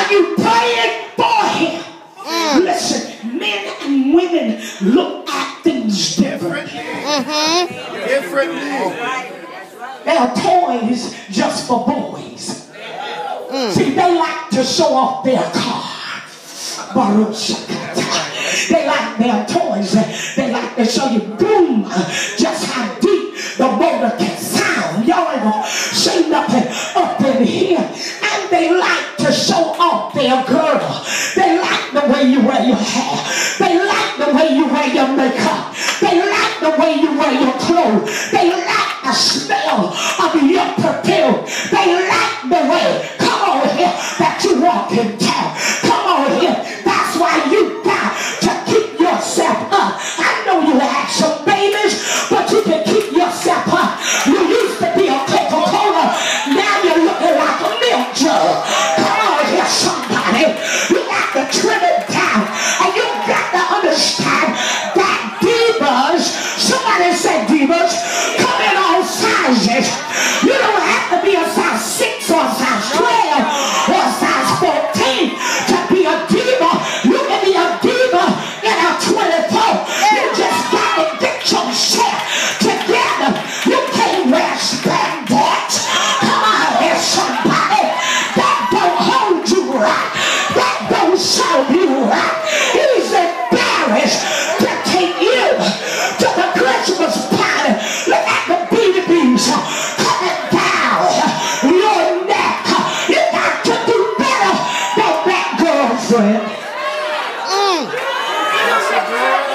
Are you praying for him? Listen, men and women look at things differently. There are toys just for boys. See, they like to show off their car. They like their toys. They like to show you, boom, just how deep the motor can sound. Y'all ain't gonna say nothing up in here. And they like to show off their girl. They like the way you wear your hair. They like the way you wear your makeup. They like the way you wear your clothes. They like the smell of your perfume. They like the way, come on here, that you walk in town. Come on here. That's why you got to keep yourself up. I know you had some babies, but you can keep yourself up. You used to be a Coca-Cola. Now you're looking like a milk jug. Come on here, somebody. You got to trim it down. And you got to understand that divas, somebody said divas, come in all sizes. You don't have to be a size 6 or a size 12 or a size 14 to be a diva. You can be a diva in a 24. You just got to get yourself together. You can't wear spandex. Come on here, somebody. That don't hold you right. That don't show you right. He's embarrassed to take you to the Christmas party. Look at the BBs coming down your neck. You got to do better than that, girlfriend.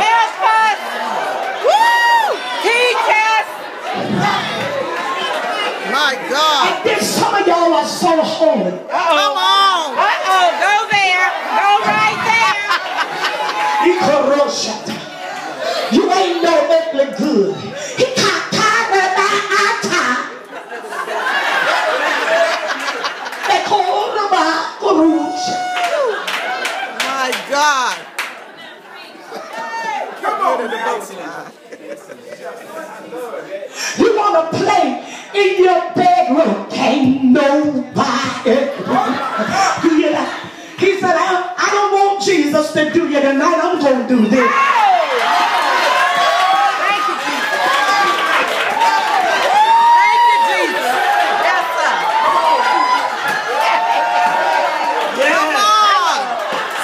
Haircut. Woo! Teachers. My God. And then some of y'all are so holy. Come on. Go there. Go right there. You ain't no earthly good. He can't tie that tie. They call him a My God. You want to play in your bedroom? Can't nobody do you that? He said, I don't want Jesus to do you tonight. I'm going to do this. Thank you, Jesus. Yes, sir. Come on.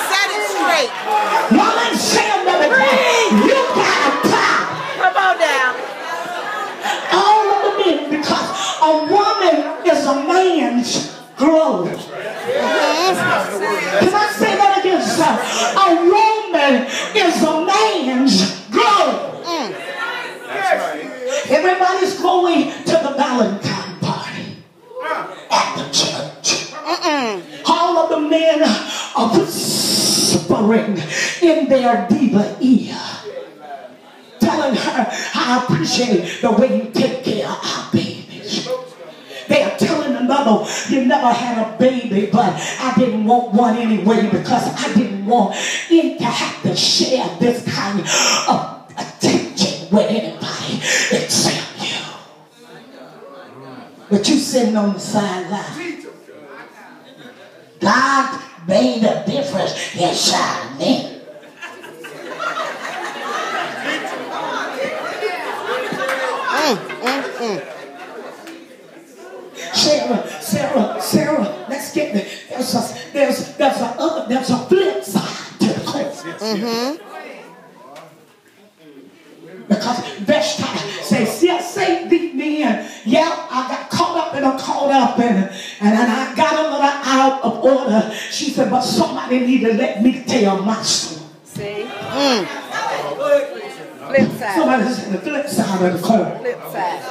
Set it straight. Woman, say another thing. You got a problem. Come on down. All of the men, because a woman is a man's glove. Can I say that again, sir? A woman is a man's glove. Everybody's going to the Valentine party at the church. All of the men are whispering in their diva ear, telling her, I appreciate the way you take care of our babies. They are telling another, you never had a baby, but I didn't want one anyway because I didn't want it to have to share this kind of attention with anybody except you. But you sitting on the sideline. God made a difference inside me. Sarah, let's get there. There's a flip side to the coin. Because Vashti says, yes, Satan beat me and yeah, I got caught up and I got a little out of order. She said, but somebody need to let me tell my story. See? Flip side. Somebody said the flip side of the coin. Flip side.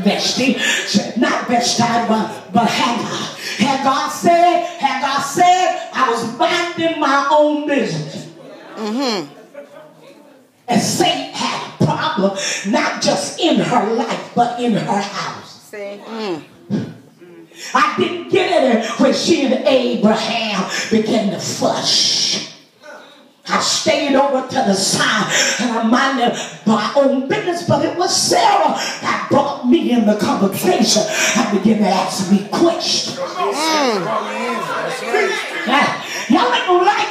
Vashti said, not Vashti, but Hagar. Hagar said, I was minding my own business. And Satan had a problem, not just in her life, but in her house. See? I didn't get it when she and Abraham began to fuss. I stayed over to the side and I minded my own business, but it was Sarah that brought me in the conversation and began to ask me questions.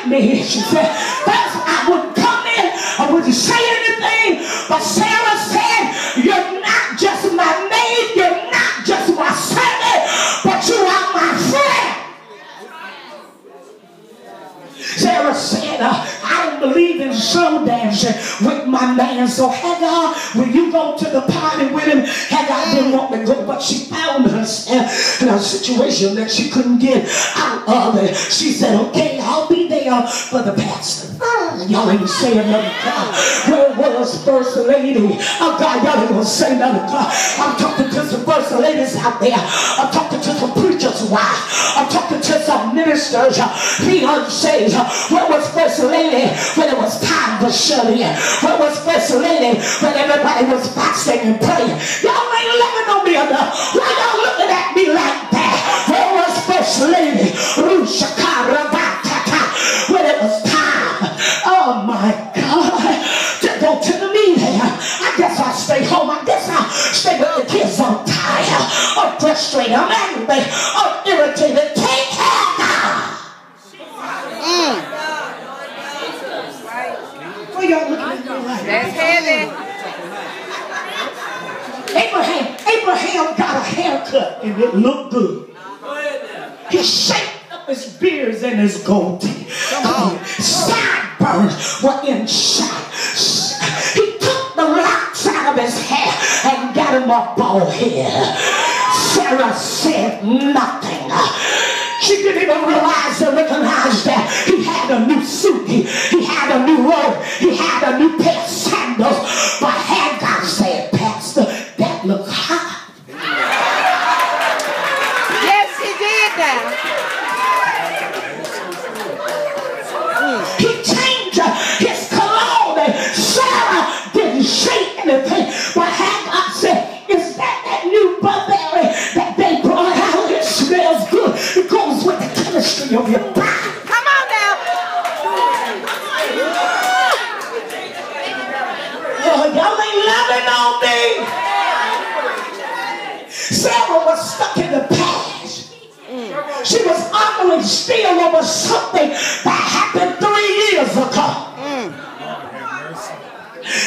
me. She said, first I wouldn't come in, I wouldn't say anything, but Sarah said, you're not just my maid, you're not just my servant, but you are my friend. Sarah said, I don't believe in slow dancing with my man. So Hagar, when you go to the party with him, Hagar didn't want to go, but she found herself in a situation that she couldn't get out of it. She said, okay, I'll be there for the pastor. Y'all ain't saying nothing. Where was First Lady? Oh God, y'all ain't gonna say nothing. I'm talking to some First Ladies out there. I'm talking to some preachers' wives. I'm talking to some ministers, fiancés. Where was First Lady when it was time to shut in? Where was First Lady when everybody was fasting and praying? Y'all ain't loving on me enough. Why y'all looking at me like that? Where was First Lady? When it was time, oh my God, to go to the meeting. I guess I'll stay home. I guess I'll stay with the kids. I'm tired. I'm frustrated. I'm angry. I'm irritated. Take care now. What y'all looking at me like? That's heavy. Abraham got a haircut and it looked good. He shaped up his beards and his goatee. Sideburns were in sight. He took the locks out of his hair and got him a bald head. Sarah said nothing. She didn't even realize or recognize that he had a new suit. He had a new robe. He had a new pair of sandals. But Hagar said, Pastor, that look hot. Yes, he did now. He changed his cologne. And Sarah didn't say anything. But Hagar said, is that new Burberry that they brought out? It smells good. It goes with the chemistry of your body. Come on now. Oh, y'all ain't loving on me. Sarah was stuck in the past. She was honoring still over something that happened 3 years ago.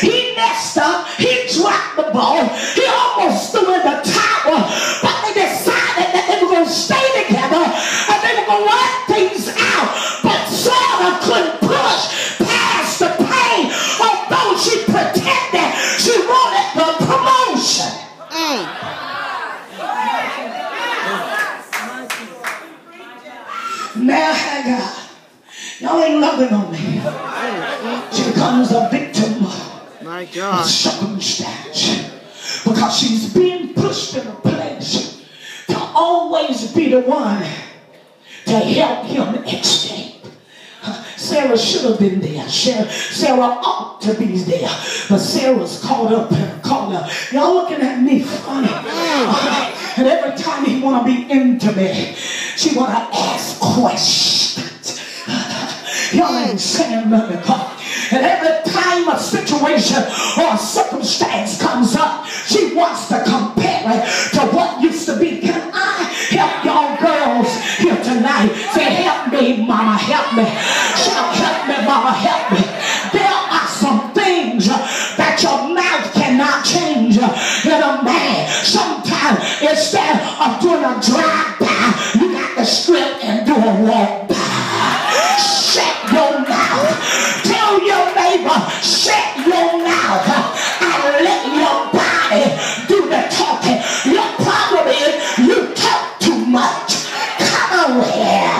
He messed up. He dropped the ball. He almost threw in the towel. But they decided that they were going to stay together and they were going to work things out. But Sarah couldn't push past the pain. Although she pretended she wanted the promotion. Now Hagar, y'all ain't loving on me. She becomes a victim My God. of circumstance because she's being pushed in a place to always be the one to help him escape. Sarah should have been there. Sarah ought to be there. But Sarah's caught up. Y'all looking at me funny. And every time he want to be intimate, she want to ask questions. Y'all ain't saying nothing. And every time a situation or a circumstance comes up, she wants to compare it to what used to be. Can I help y'all girls here tonight? Say, help me, mama, help me. Shout, help me, mama, help me. There are some things that your mouth cannot change in a man. Sometimes instead of doing a drive-by, you got to strip and do a walk-by. Shut your mouth. Tell your neighbor, shut your mouth and let your body do the talking. Your problem is you talk too much. Come on here.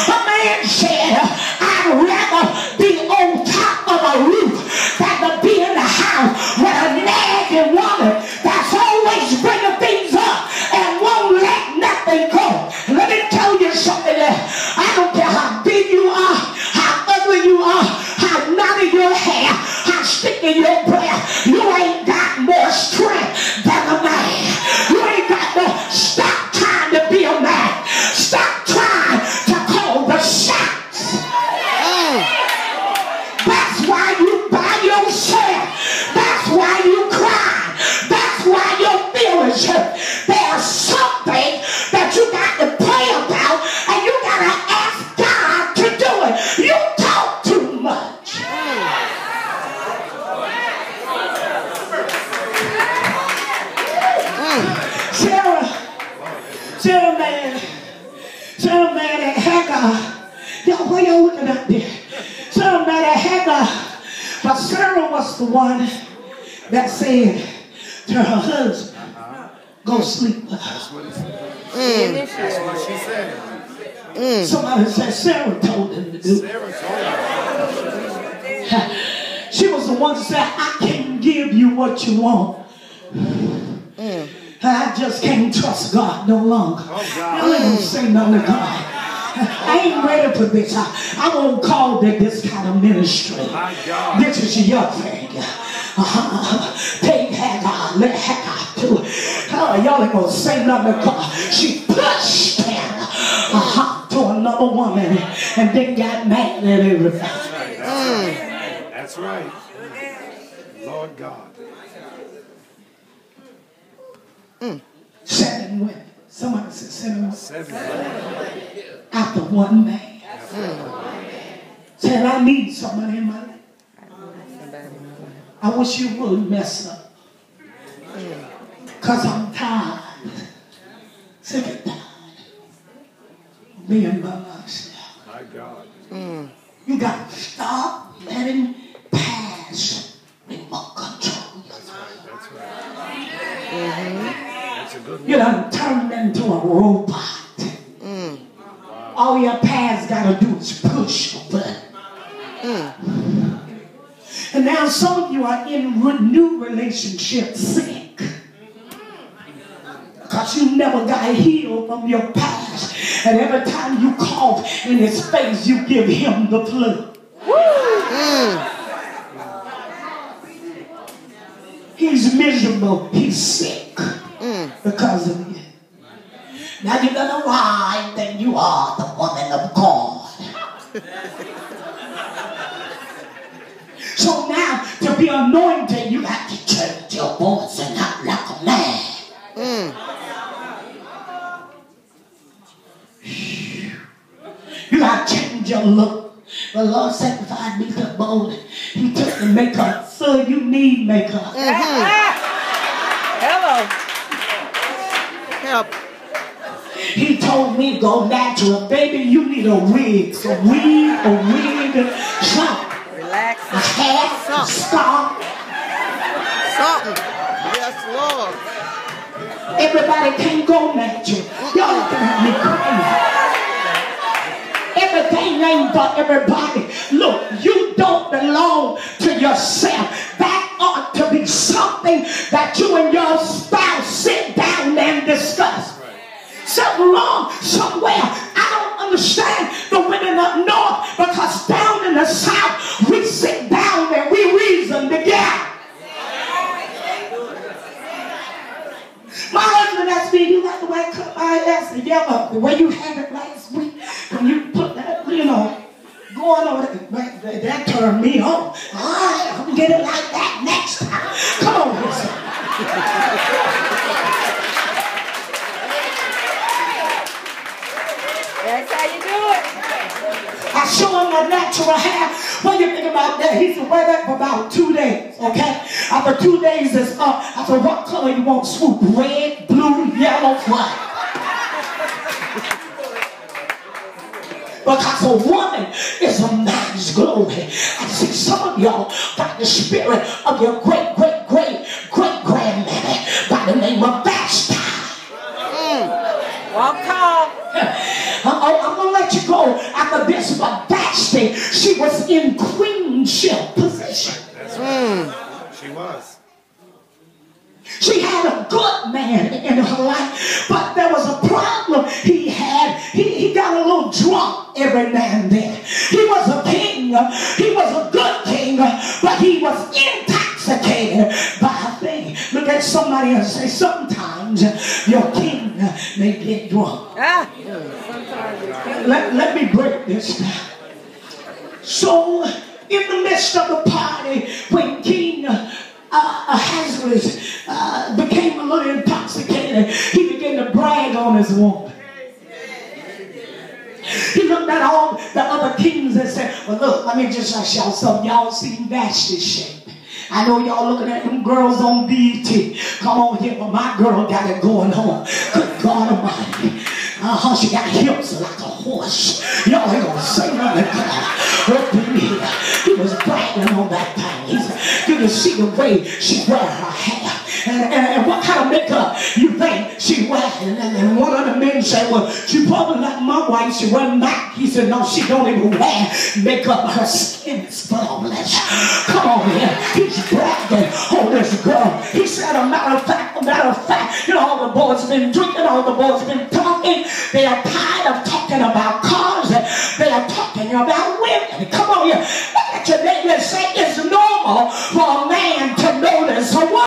A man said, I'd rather be on top of a roof than to be in the house with a nagging woman that's always bringing things up and won't let nothing go. Let me tell you something. I don't care how big you are, how ugly you are, how knotty your hair, how sticky your breath. You ain't got more strength than a man. You ain't got no. Stop trying to be a man. Stop trying to y'all, why y'all looking at there? Sarah married Hagar, but Sarah was the one that said to her husband, go sleep with her. That's what she said. Somebody said Sarah told him to do it. She was the one that said, I can't give you what you want. I just can't trust God no longer. I ain't gonna say nothing to God. I ain't ready for this. I won't call this kind of ministry. This is your thing. Take Hagar, let Hagar do it. Y'all ain't gonna say nothing to God. She pushed him to another woman and then got mad at everybody. That's right. Lord God. 7 women. Somebody said 7 women. 7 women. After one man. Said, I need somebody in my life. I wish you would mess up. Because I'm tired. Sick and tired of being by myself. My God. You got to stop letting past remote control your life. That's right. That's a good one. You done turned into a robot. All your past got to do is push a button. And now some of you are in new relationships sick. Because you never got healed from your past. And every time you cough in his face, you give him the flu. He's miserable. He's sick because of you. Now you're going to lie that you are the woman of God. So now, to be anointed, you have to change your voice and act like a man. You got to change your look. The Lord sanctified me to bold. He took the makeup. So you need makeup. Hello. Help. He told me go natural. Baby, you need a wig. A wig, something. Relax. A hat, a scarf. Something. Yes, Lord. Everybody can't go natural. Y'all looking at me crazy. Everything ain't for everybody. Look, you don't belong to yourself. That ought to be something that you and your spouse sit down and discuss. Something wrong somewhere. I don't understand the women up north, because down in the south we sit down and we reason together. My husband asked me, you like the way I cut my hair? I said, yeah, but the way you had it last week, when you put that, going over there, that turned me on. All right, I'm going to get it like that next time. Come on, listen. That's how you do it. I show him my natural hair. What do you think about that? He said, wear that for about 2 days, okay? After 2 days it's up. I said, what color you want? Swoop, red, blue, yellow, white. Because a woman is a man's glory. I see some of y'all got the spirit of your great-great-great-great-grandmammy by the name of Vashti. Walk tall. I'm going to let you go after this, but Vashti, she was in queenship position. That's right. She was. She had a good man in her life, but there was a problem he had. He got a little drunk every now and then. He was a king. He was a good king, but he was intoxicated by a thing. Look at somebody and say, sometimes your king may get drunk. Let me break this down. So, in the midst of the party, when King Ahasuerus became a little intoxicated, he began to brag on his woman. He looked at all the other kings and said, well, look, let me just ask y'all something. Y'all seen Vashti's shape. I know y'all looking at them girls on BET. Come on here, but my girl got it going on. Good God Almighty. She got hips like a horse. Y'all ain't gonna say nothing. Up in here. He was bragging on that thing. He said, you can see the way she wear her hair. And what kind of makeup you think she wearing? And one of the men said, well, she probably like my wife. She wasn't back. He said, no, she don't even wear makeup. Her skin is flawless. Come on here. He's bragging on this girl. He said, a matter of fact, you know, all the boys been drinking, all the boys been talking. They are tired of talking about cars. They are talking about women. Come on here. Look at your neighbor and say it's normal for a man to notice a woman.